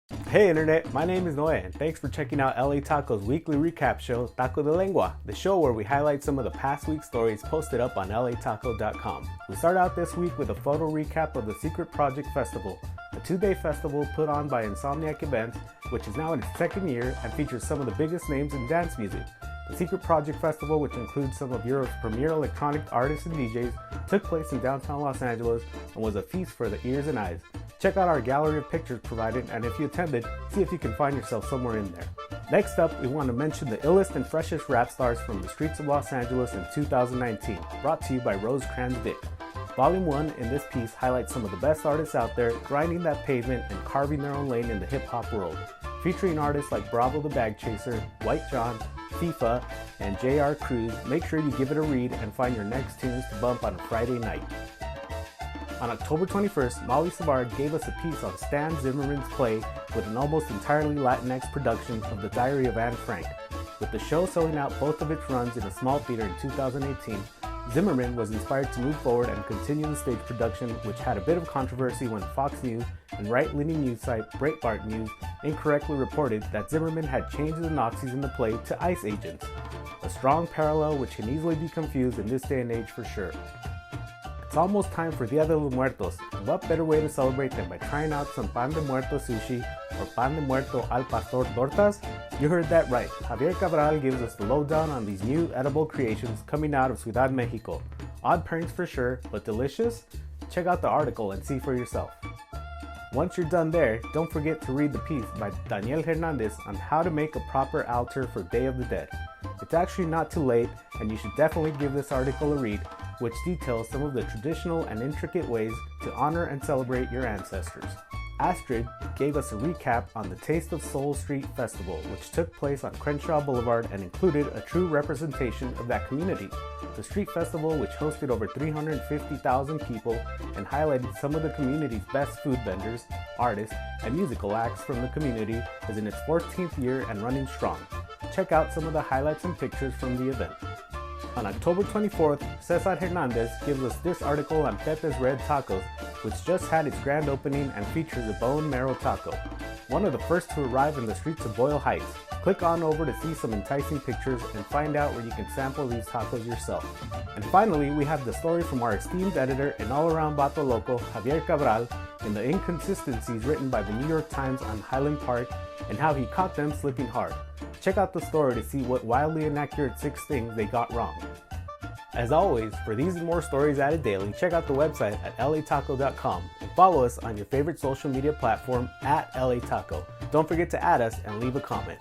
Hey Internet, my name is Noe and thanks for checking out LA Taco's weekly recap show, Taco De Lengua, the show where we highlight some of the past week's stories posted up on lataco.com. We start out this week with a photo recap of the Secret Project Festival, a 2-day festival put on by Insomniac Events, which is now in its second year and features some of the biggest names in dance music. The Secret Project Festival, which includes some of Europe's premier electronic artists and DJs, took place in downtown Los Angeles and was a feast for the ears and eyes. Check out our gallery of pictures provided, and if you attended, see if you can find yourself somewhere in there. Next up, we want to mention the illest and freshest rap stars from the streets of Los Angeles in 2019, brought to you by Rosecrans Vic. Volume 1 in this piece highlights some of the best artists out there grinding that pavement and carving their own lane in the hip-hop world, featuring artists like Bravo the Bag Chaser, White John, FIFA, and J.R. Cruz. Make sure you give it a read and find your next tunes to bump on a Friday night. On October 21st, Molly Savard gave us a piece on Stan Zimmerman's play with an almost entirely Latinx production of The Diary of Anne Frank. With the show selling out both of its runs in a small theater in 2018, Zimmerman was inspired to move forward and continue the stage production, which had a bit of controversy when Fox News and right-leaning news site Breitbart News incorrectly reported that Zimmerman had changed the Nazis in the play to ICE agents. A strong parallel which can easily be confused in this day and age for sure. It's almost time for Dia de los Muertos, and what better way to celebrate than by trying out some pan de muerto sushi or pan de muerto al pastor tortas? You heard that right. Javier Cabral gives us the lowdown on these new edible creations coming out of Ciudad Mexico. Odd pairings for sure, but delicious? Check out the article and see for yourself. Once you're done there, don't forget to read the piece by Daniel Hernandez on how to make a proper altar for Day of the Dead. It's actually not too late, and you should definitely give this article a read, which details some of the traditional and intricate ways to honor and celebrate your ancestors. Astrid gave us a recap on the Taste of Seoul Street Festival, which took place on Crenshaw Boulevard and included a true representation of that community. The street festival, which hosted over 350,000 people and highlighted some of the community's best food vendors, artists, and musical acts from the community, is in its 14th year and running strong. Check out some of the highlights and pictures from the event. On October 24th, Cesar Hernandez gives us this article on Pepe's Red Tacos, which just had its grand opening and features a bone marrow taco, one of the first to arrive in the streets of Boyle Heights. Click on over to see some enticing pictures and find out where you can sample these tacos yourself. And finally, we have the story from our esteemed editor and all-around Vato Loco, Javier Cabral, in the inconsistencies written by the New York Times on Highland Park and how he caught them slipping hard. Check out the story to see what wildly inaccurate 6 things they got wrong. As always, for these and more stories added daily, check out the website at lataco.com and follow us on your favorite social media platform at LA Taco. Don't forget to add us and leave a comment.